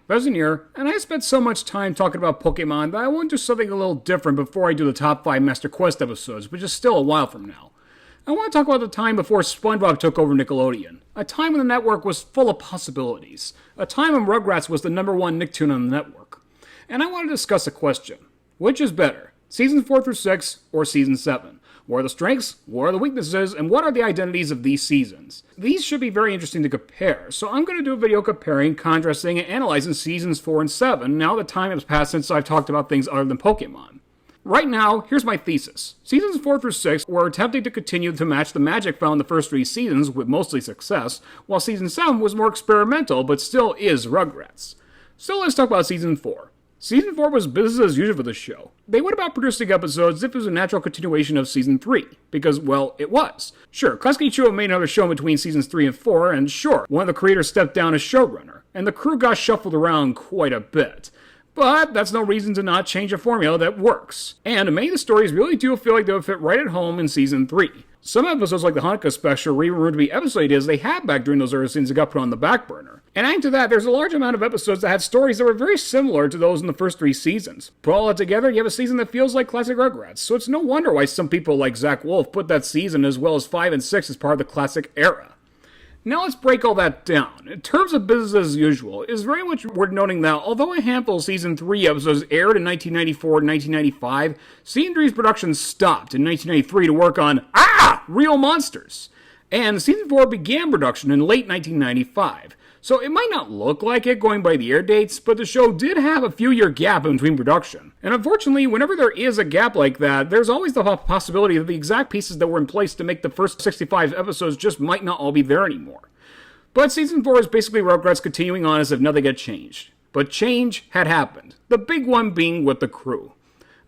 Bezenir, and I spent so much time talking about Pokemon that I want to do something a little different before I do the top 5 Master Quest episodes, which is still a while from now. I want to talk about the time before SpongeBob took over Nickelodeon. A time when the network was full of possibilities. A time when Rugrats was the #1 Nicktoon on the network. And I want to discuss a question. Which is better, Seasons 4 through 6 or Season 7? What are the strengths, what are the weaknesses, and what are the identities of these seasons? These should be very interesting to compare, so I'm going to do a video comparing, contrasting, and analyzing Seasons 4 and 7 now that time has passed since I've talked about things other than Pokemon. Right now, here's my thesis. Seasons 4 through 6 were attempting to continue to match the magic found in the first 3 seasons with mostly success, while Season 7 was more experimental but still is Rugrats. So let's talk about Season 4. Season 4 was business as usual for the show. They went about producing episodes as if it was a natural continuation of Season 3, because, well, it was. Sure, Klasky-Csupo made another show between Seasons 3 and 4, and sure, one of the creators stepped down as showrunner, and the crew got shuffled around quite a bit. But that's no reason to not change a formula that works. And many of the stories really do feel like they would fit right at home in Season 3. Some episodes like the Hanukkah special were even rumored to be episode ideas they had back during those early seasons that got put on the back burner. And adding to that, there's a large amount of episodes that had stories that were very similar to those in the first 3 seasons. Put all that together, you have a season that feels like classic Rugrats, so it's no wonder why some people like Zach Wolf put that season as well as 5 and 6 as part of the classic era. Now let's break all that down. In terms of business as usual, it is very much worth noting that although a handful of Season 3 episodes aired in 1994 and 1995, Season 3's production stopped in 1993 to work on, real monsters. And Season 4 began production in late 1995. So it might not look like it going by the air dates, but the show did have a few-year gap in between production. And unfortunately, whenever there is a gap like that, there's always the possibility that the exact pieces that were in place to make the first 65 episodes just might not all be there anymore. But Season 4 is basically Rugrats continuing on as if nothing had changed. But change had happened, the big one being with the crew.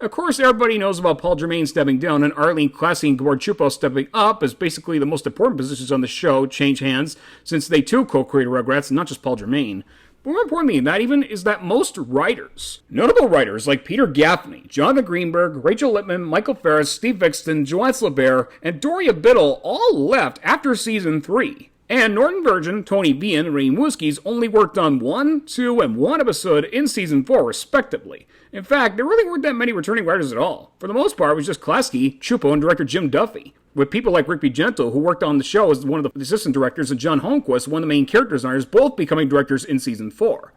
Of course, everybody knows about Paul Germain stepping down and Arlene, Klasky, and Klasky-Csupo stepping up as basically the most important positions on the show change hands since they too co-created Rugrats, and not just Paul Germain. But more importantly than that even is that most writers, notable writers like Peter Gaffney, Jonathan Greenberg, Rachel Lippman, Michael Ferris, Steve Vixton, Joanne Slabert, and Doria Biddle all left after Season 3. And Norton Virgin, Tony Vian, and Ray Muskies only worked on 1, 2, and 1 episode in Season 4, respectively. In fact, there really weren't that many returning writers at all. For the most part, it was just Klasky-Csupo, and director Jim Duffy, with people like Rick B. Gentle, who worked on the show as one of the assistant directors, and John Holmquist, one of the main character designers, both becoming directors in Season 4.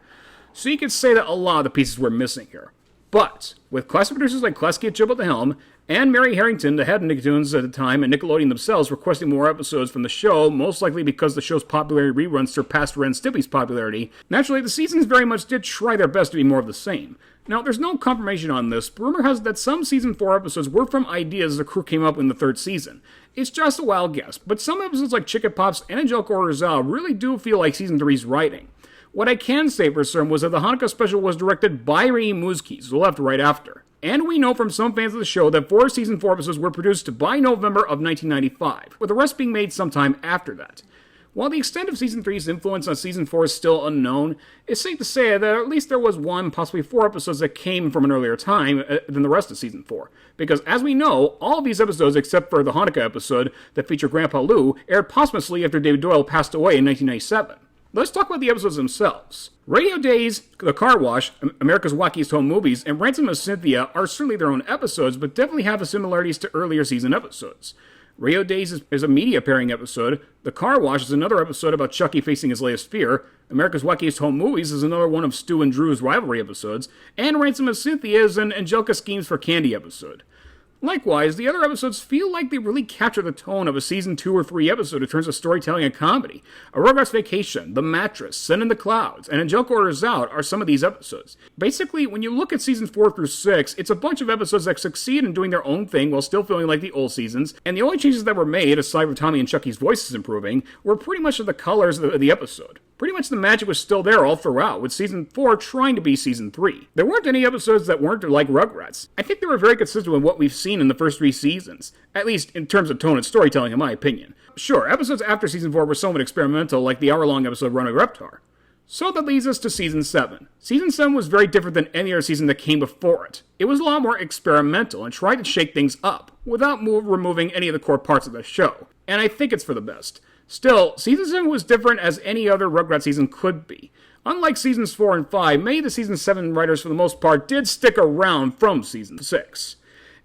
So you could say that a lot of the pieces were missing here. But, with classic producers like Klasky-Csupo at the helm, and Mary Harrington, the head of Nicktoons at the time, and Nickelodeon themselves requesting more episodes from the show, most likely because the show's popularity reruns surpassed Ren Stimpy's popularity, naturally the seasons very much did try their best to be more of the same. Now, there's no confirmation on this, but rumor has it that some Season 4 episodes were from ideas the crew came up with in the 3rd season. It's just a wild guess, but some episodes like Chicken Pops and Angelica Orders Out really do feel like Season 3's writing. What I can say for certain was that the Hanukkah special was directed by Ray Muskies, who left right after. And we know from some fans of the show that 4 Season 4 episodes were produced by November of 1995, with the rest being made sometime after that. While the extent of Season 3's influence on Season 4 is still unknown, it's safe to say that at least there was 1, possibly 4 episodes that came from an earlier time than the rest of Season 4. Because, as we know, all of these episodes, except for the Hanukkah episode that featured Grandpa Lou, aired posthumously after David Doyle passed away in 1997. Let's talk about the episodes themselves. Radio Days, The Car Wash, America's Wackiest Home Movies, and Ransom of Cynthia are certainly their own episodes, but definitely have the similarities to earlier season episodes. Radio Days is a media pairing episode. The Car Wash is another episode about Chucky facing his latest fear. America's Wackiest Home Movies is another one of Stu and Drew's rivalry episodes. And Ransom of Cynthia is an Angelica Schemes for Candy episode. Likewise, the other episodes feel like they really capture the tone of a Season 2 or 3 episode in terms of storytelling and comedy. A Rugrats Vacation, The Mattress, Sun in the Clouds, and Angelica Orders Out are some of these episodes. Basically, when you look at Seasons 4 through 6, it's a bunch of episodes that succeed in doing their own thing while still feeling like the old seasons, and the only changes that were made, aside from Tommy and Chucky's voices improving, were pretty much of the colors of the episode. Pretty much the magic was still there all throughout, with Season 4 trying to be Season 3. There weren't any episodes that weren't like Rugrats. I think they were very consistent with what we've seen in the first 3 seasons, at least in terms of tone and storytelling, in my opinion. Sure, episodes after Season 4 were somewhat experimental, like the hour-long episode Runaway Reptar. So that leads us to Season 7. Season 7 was very different than any other season that came before it. It was a lot more experimental and tried to shake things up, without removing any of the core parts of the show. And I think it's for the best. Still, Season 7 was different as any other Rugrats season could be. Unlike seasons 4 and 5, many of the season 7 writers for the most part did stick around from season 6.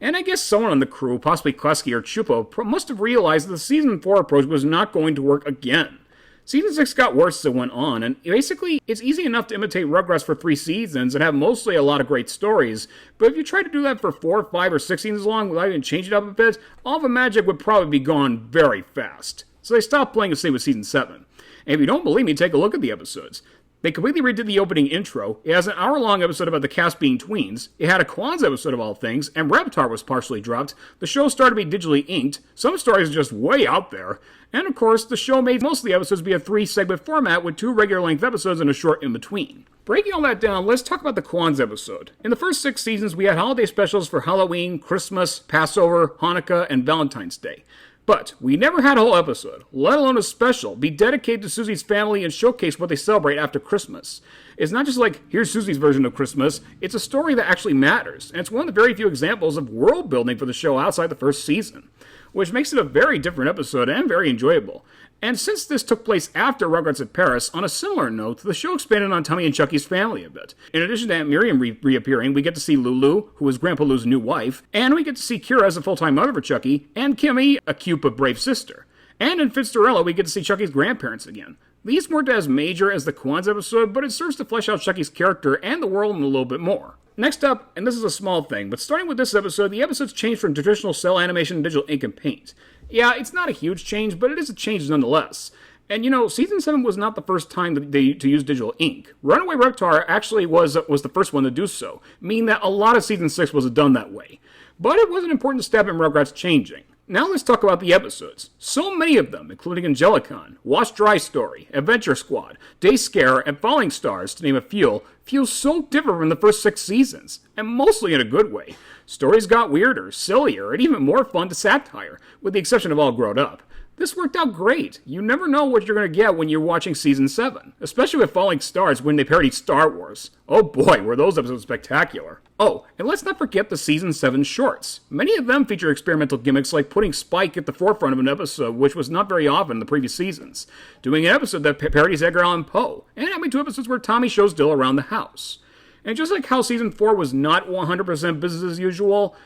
And I guess someone on the crew, possibly Klasky or Csupo, must have realized that the season 4 approach was not going to work again. Season 6 got worse as it went on, and basically, it's easy enough to imitate Rugrats for 3 seasons and have mostly a lot of great stories, but if you try to do that for 4, 5, or 6 seasons long without even changing it up a bit, all the magic would probably be gone very fast. So they stopped playing it safe with season 7. And if you don't believe me, take a look at the episodes. They completely redid the opening intro. It has an hour-long episode about the cast being tweens. It had a Kwanzaa episode of all things, and Reptar was partially dropped. The show started to be digitally inked. Some stories are just way out there. And of course, the show made most of the episodes be a 3-segment format with 2 regular-length episodes and a short in between. Breaking all that down, let's talk about the Kwanzaa episode. In the first 6 seasons, we had holiday specials for Halloween, Christmas, Passover, Hanukkah, and Valentine's Day. But we never had a whole episode, let alone a special, be dedicated to Susie's family and showcase what they celebrate after Christmas. It's not just like, here's Susie's version of Christmas, it's a story that actually matters, and it's one of the very few examples of world building for the show outside the first season, which makes it a very different episode and very enjoyable. And since this took place after Rugrats at Paris, on a similar note, the show expanded on Tommy and Chucky's family a bit. In addition to Aunt Miriam reappearing, we get to see Lulu, who is Grandpa Lou's new wife, and we get to see Kira as a full-time mother for Chucky, and Kimmy, a cute but brave sister. And in Fitzgerald, we get to see Chucky's grandparents again. These weren't as major as the Kwanzaa episode, but it serves to flesh out Chucky's character and the world a little bit more. Next up, and this is a small thing, but starting with this episode, the episodes changed from traditional cell animation to digital ink and paint. Yeah, it's not a huge change, but it is a change nonetheless. And you know, Season 7 was not the first time that to use digital ink. Runaway Reptar actually was the first one to do so, meaning that a lot of Season 6 was done that way. But it was an important step in Rugrats changing. Now let's talk about the episodes. So many of them, including Angelicon, Wash Dry Story, Adventure Squad, Day Scare, and Falling Stars, to name a few, feel so different from the first 6 seasons, and mostly in a good way. Stories got weirder, sillier, and even more fun to satire, with the exception of All Grown Up. This worked out great. You never know what you're going to get when you're watching Season 7, especially with Falling Stars when they parodied Star Wars. Oh boy, were those episodes spectacular. Oh, and let's not forget the Season 7 shorts. Many of them feature experimental gimmicks like putting Spike at the forefront of an episode, which was not very often in the previous seasons, doing an episode that parodies Edgar Allan Poe, and having 2 episodes where Tommy shows Dill around the house. And just like how Season 4 was not 100% business as usual,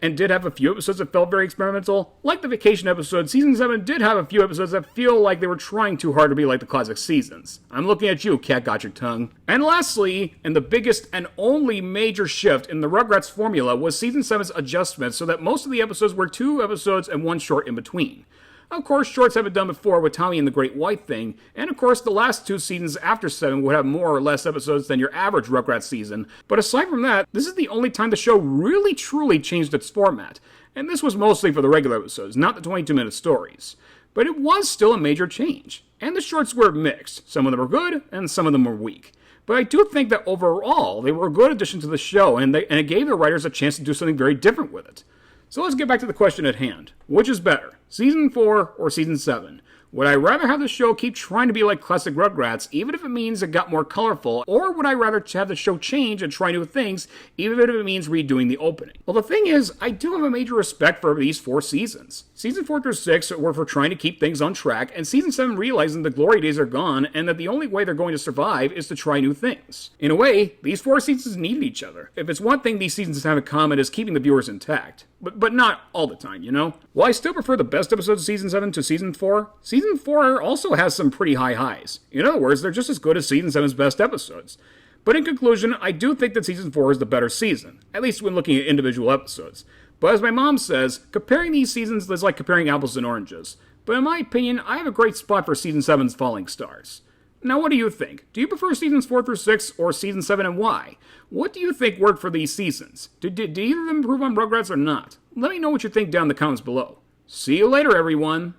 and did have a few episodes that felt very experimental, like the vacation episode, Season 7 did have a few episodes that feel like they were trying too hard to be like the classic seasons. I'm looking at you, Cat Got Your Tongue. And lastly, and the biggest and only major shift in the Rugrats formula was Season 7's adjustment so that most of the episodes were 2 episodes and 1 short in between. Of course, shorts have been done before with Tommy and the Great White Thing, and of course the last 2 seasons after 7 would have more or less episodes than your average Rugrats season, but aside from that, this is the only time the show really truly changed its format, and this was mostly for the regular episodes, not the 22-minute stories. But it was still a major change, and the shorts were mixed. Some of them were good, and some of them were weak. But I do think that overall, they were a good addition to the show, and it gave the writers a chance to do something very different with it. So let's get back to the question at hand. Which is better, Season 4 or Season 7? Would I rather have the show keep trying to be like classic Rugrats, even if it means it got more colorful, or would I rather have the show change and try new things, even if it means redoing the opening? Well, the thing is, I do have a major respect for these 4 seasons. Season 4 through 6 were for trying to keep things on track, and Season 7 realizing the glory days are gone, and that the only way they're going to survive is to try new things. In a way, these 4 seasons needed each other. If it's one thing these seasons have in common is keeping the viewers intact. But not all the time, you know? While I still prefer the best episodes of Season 7 to Season 4, Season 4 also has some pretty high highs. In other words, they're just as good as Season 7's best episodes. But in conclusion, I do think that Season 4 is the better season, at least when looking at individual episodes. But as my mom says, comparing these seasons is like comparing apples and oranges. But in my opinion, I have a great spot for Season 7's Falling Stars. Now, what do you think? Do you prefer Seasons 4 through 6 or Season 7 and why? What do you think worked for these seasons? Did either of them improve on Rugrats or not? Let me know what you think down in the comments below. See you later, everyone!